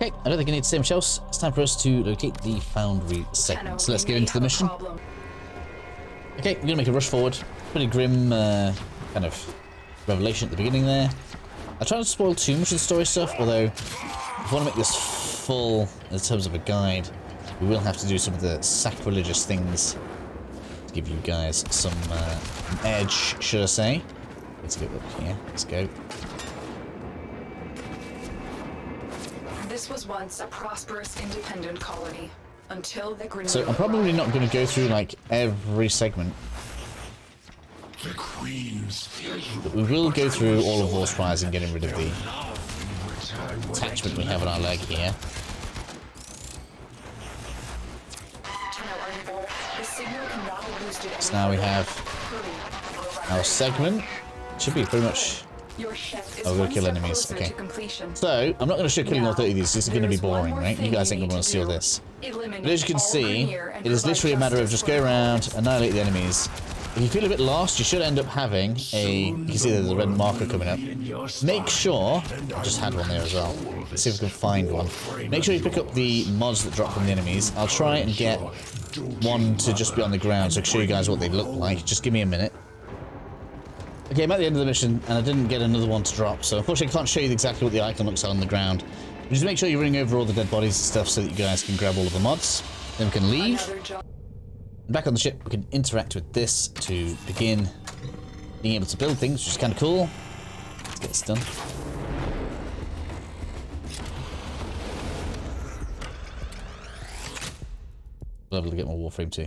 Okay, I don't think I need to say much else. It's time for us to locate the Foundry segment. So let's get into the mission. Okay, we're gonna make a rush forward. Pretty grim kind of revelation at the beginning there. I try not to spoil too much of the story stuff, although if I want to make this full in terms of a guide, we will have to do some of the sacrilegious things to give you guys some edge, should I say. Let's go up here. Let's go. This was once a prosperous independent colony until the Grenadier. So I'm probably not going to go through like every segment. The Queen's But we will go through all of Warframes and getting rid of the attachment we have on our leg here. So now we have our segment. Should be pretty much... Oh, we're going to kill enemies. Okay. So, I'm not going to show killing all 30 of these. This is going to be boring, right? You guys ain't going to want to see all this. But as you can see, it is literally a matter of just go around, annihilate the enemies. If you feel a bit lost, you should end up having a... You can see there's a red marker coming up. Make sure... I just had one there as well. Let's see if we can find one. Make sure you pick up the mods that drop from the enemies. I'll try and get one to just be on the ground so I can show you guys what they look like. Just give me a minute. Okay, I'm at the end of the mission, and I didn't get another one to drop, so unfortunately I can't show you exactly what the icon looks like on the ground. But just make sure you ring over all the dead bodies and stuff so that you guys can grab all of the mods. Then we can leave. And back on the ship, we can interact with this to begin being able to build things, which is kind of cool. Let's get this done. We'll be able to get more Warframe too.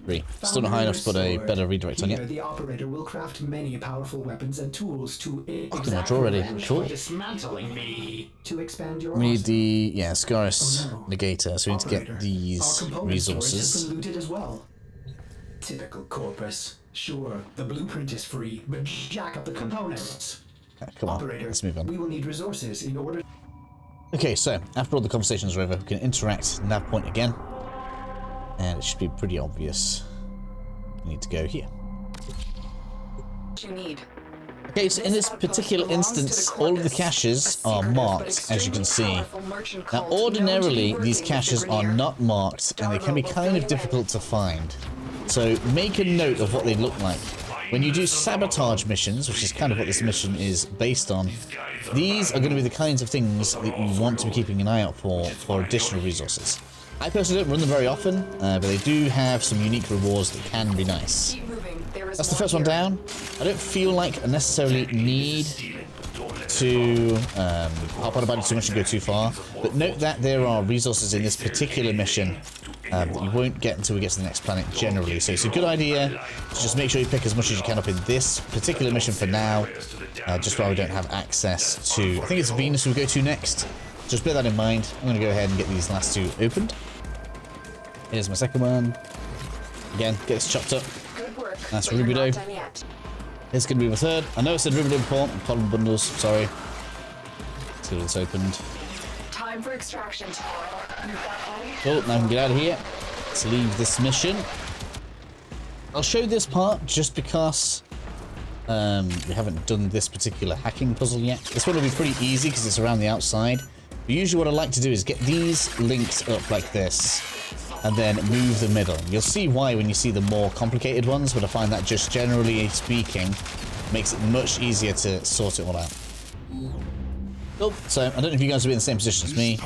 3. Still not high enough to put a better redirect on yet. The operator will craft many powerful weapons and tools to much already. Cool. Dismantling me to expand your We need the Ascaris negator, so we need to get these resources. Been looted as well. Typical corpus. Sure, the blueprint is free, but jack up the components. Come on, Operator, let's move on. We will need resources in order. Okay, so after all the conversations are over, we can interact nav point again. And it should be pretty obvious. We need to go here. Okay, so in this particular instance, all of the caches are marked, as you can see. Now, ordinarily, these caches are not marked, and they can be kind of difficult to find. So make a note of what they look like. When you do sabotage missions, which is kind of what this mission is based on, these are going to be the kinds of things that you want to be keeping an eye out for additional resources. I personally don't run them very often, but they do have some unique rewards that can be nice. That's the first one down. I don't feel like I necessarily need to hop on about it too much and go too far, but note that there are resources in this particular mission that you won't get until we get to the next planet generally, so it's a good idea to just make sure you pick as much as you can up in this particular mission for now, just while we don't have access to... I think it's Venus we'll go to next. Just bear that in mind. I'm going to go ahead and get these last two opened. Here's my second one. Again, get this chopped up. That's Rubido. Here's going to be my third. I know I said Rubido before. Pollen bundles. Sorry. Let's get this opened. Time for extraction. Cool. Now we can get out of here. Let's leave this mission. I'll show this part just because we haven't done this particular hacking puzzle yet. This one will be pretty easy because it's around the outside. But usually what I like to do is get these links up like this and then move the middle. You'll see why when you see the more complicated ones, but I find that just generally speaking makes it much easier to sort it all out. Cool. So I don't know if you guys will be in the same position as me.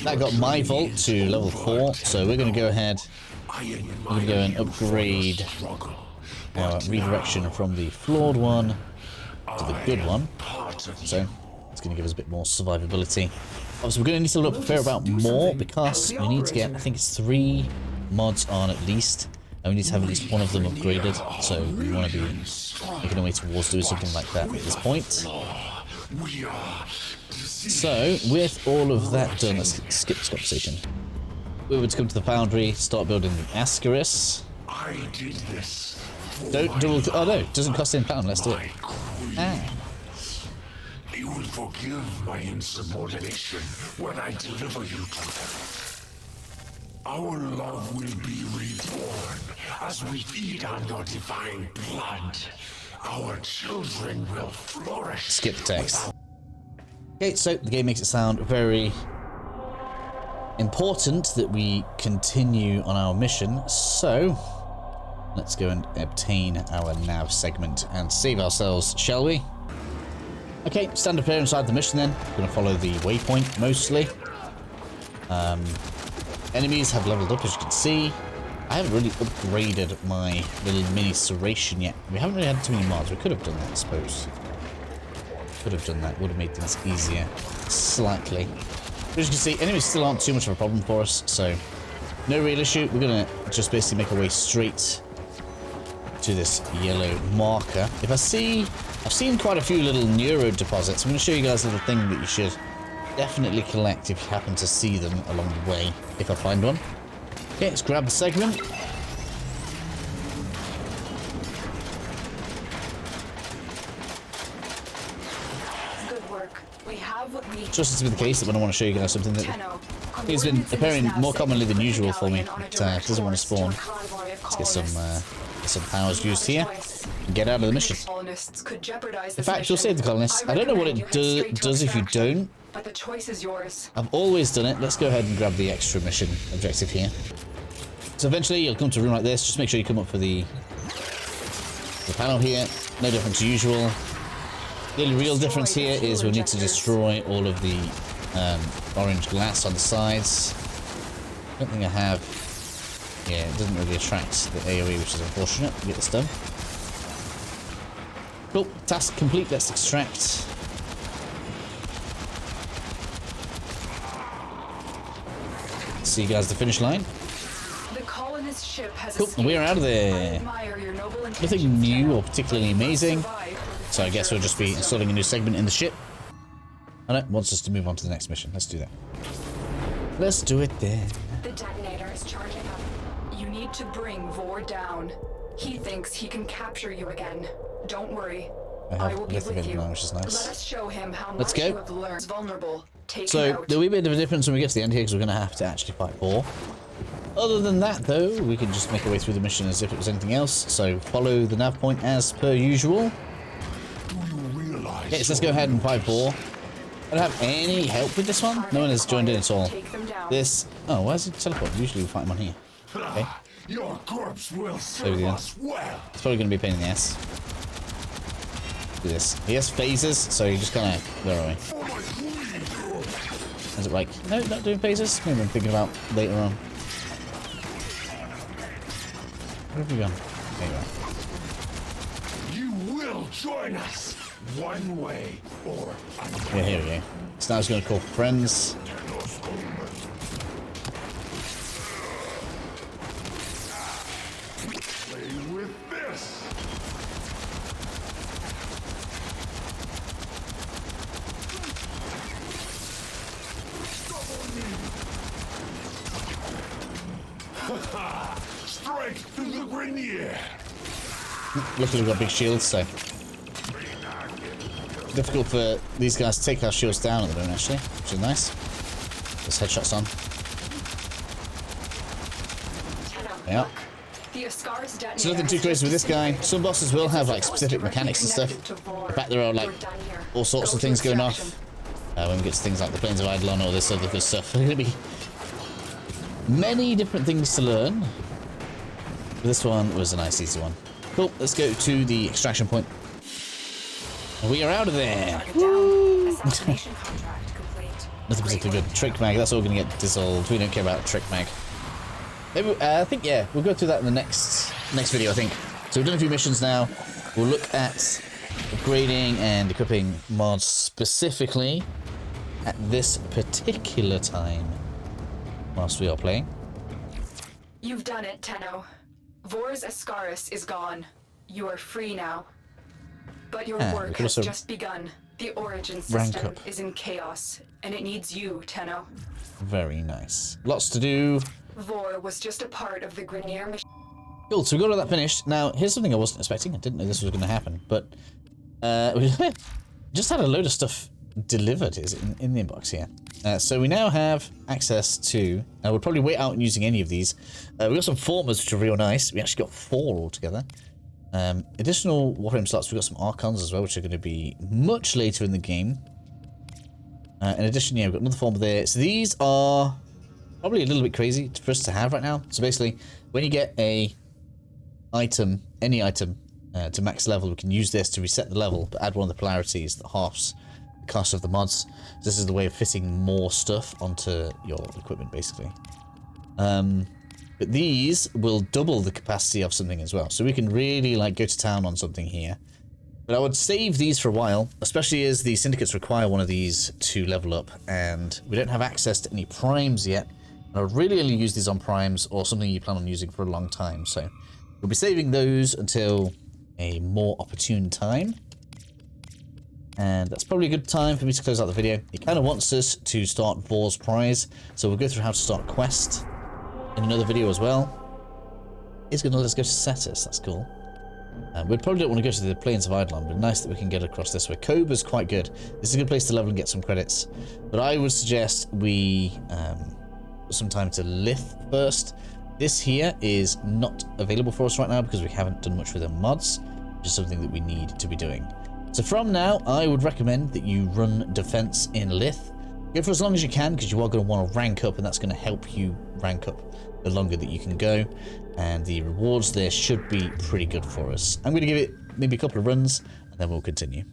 That got my vault to level 4, so we're going to go ahead. We're going to go and upgrade our redirection from the flawed one to the good one. So it's going to give us a bit more survivability. Obviously, we're going to need to look fair about more because we need to get, I think it's 3 mods on at least. And we need to have at least one of them upgraded. So we want to be making our way towards doing something like that at this point. So with all of that done, let's skip this conversation. We would come to the Foundry, start building the Ascaris. I did this. Don't double. Oh no, it doesn't cost £10. Let's do it. Ah. You will forgive my insubordination when I deliver you to them. Our love will be reborn as we feed on your divine blood. Our children will flourish. Skip the text. Okay, so the game makes it sound very important that we continue on our mission, so let's go and obtain our nav segment and save ourselves, shall we? Okay, stand up here inside the mission then. We're going to follow the waypoint mostly. Enemies have leveled up, as you can see. I haven't really upgraded my little mini serration yet. We haven't really had too many mods. We could have done that, I suppose. Could have done that. Would have made things easier. Slightly. But as you can see, enemies still aren't too much of a problem for us, so no real issue. We're going to just basically make our way straight to this yellow marker. If I see... I've seen quite a few little neuro deposits. I'm going to show you guys a little thing that you should definitely collect if you happen to see them along the way, if I find one. Okay, let's grab the segment. Good work. We have what we Just to be the case that when I want to show you guys something that has been appearing more commonly than usual for me, but doesn't want to spawn. Let's get some powers used here and get out of the mission. In fact, you'll save the colonists. I don't know what it does if you don't. But the choice is yours. I've always done it. Let's go ahead and grab the extra mission objective here. So eventually you'll come to a room like this. Just make sure you come up for the panel here. No different to usual. The only real difference here is we need to destroy all of the orange glass on the sides. I don't think I have... Yeah, it doesn't really attract the AoE, which is unfortunate. Get this done. Cool. Task complete. Let's extract. See you guys at the finish line. The colonist ship has Cool. And we're out of there. Nothing new or particularly amazing. So I guess we'll just be installing a new segment in the ship. And it wants us to move on to the next mission. Let's do that. Let's do it then. The detonator is charging up. You need to bring Vor down. He thinks he can capture you again. Don't worry. I will be with you. Which is nice. Let us show him how Let's much go. you have learned. Vulnerable. Take him So out. there'll be a bit of a difference when we get to the end here because we're going to have to actually fight Vor. Other than that, though, we can just make our way through the mission as if it was anything else. So follow the nav point as per usual. Okay, so let's go ahead and fight Vor. I don't have any help with this one. No one has joined in at all. This... Oh, why is it teleport? Usually we fight him on here. Okay. Your corpse will Over serve the end. us well. It's probably going to be a pain in the ass. Do this. He has phases, so you just kind of... Where are we? Is it like... No, not doing phases? Maybe I'm thinking about later on. Where have we gone? There you You will join us one way or another. are. Yeah, here we go. So now it's going to call for friends. Play with this. Strike through the Grenier. Luckily we've got big shields, so... Difficult for these guys to take our shields down at the moment, actually, which is nice. There's headshots on. Yeah. The Ascaris detonator So nothing too crazy with this guy. Some bosses will have like specific mechanics and stuff. In fact, there are like all sorts of things going off. When we get to things like the Plains of Eidolon or this other good stuff. There's going to be many different things to learn. But this one was a nice easy one. Cool, let's go to the extraction point. We are out of there. Assassination contract complete. Nothing particularly good. Trick mag, that's all going to get dissolved. We don't care about trick mag. Maybe, I think, yeah, we'll go through that in the next video, I think. So we've done a few missions now. We'll look at upgrading and equipping mods specifically at this particular time whilst we are playing. You've done it, Tenno. Vor's Ascaris is gone. You are free now. But your we work could has also just begun. The origin rank system up. is in chaos, and it needs you, Tenno. Very nice. Lots to do. Vor was just a part of the Grenier mission. Cool, so we got all that finished. Now, here's something I wasn't expecting. I didn't know this was going to happen, but we just had a load of stuff delivered in the inbox here. So we now have access to... Now, we'll probably wait out using any of these. We got some formers, which are real nice. We actually got 4 altogether. Additional Warframe slots. We've got some Archons as well, which are going to be much later in the game. In addition, yeah, we've got another former there. So these are probably a little bit crazy for us to have right now. So basically, when you get a item, any item, to max level, we can use this to reset the level, but add one of the polarities that halves the cost of the mods. This is the way of fitting more stuff onto your equipment, basically. But these will double the capacity of something as well. So we can really like go to town on something here. But I would save these for a while, especially as the syndicates require one of these to level up, and we don't have access to any primes yet. And I would really only use these on primes or something you plan on using for a long time. So we'll be saving those until a more opportune time. And that's probably a good time for me to close out the video. It kind of wants us to start Vor's Prize, so we'll go through how to start quest in another video as well. It's going to let us go to Satis, that's cool. We probably don't want to go to the Plains of Eidolon, but nice that we can get across this way. Koba's quite good. This is a good place to level and get some credits. But I would suggest we put some time to Lith first. This here is not available for us right now because we haven't done much with the mods, which is something that we need to be doing. So from now, I would recommend that you run defense in Lith. Go for as long as you can because you are going to want to rank up, and that's going to help you rank up the longer that you can go. And the rewards there should be pretty good for us. I'm going to give it maybe a couple of runs and then we'll continue.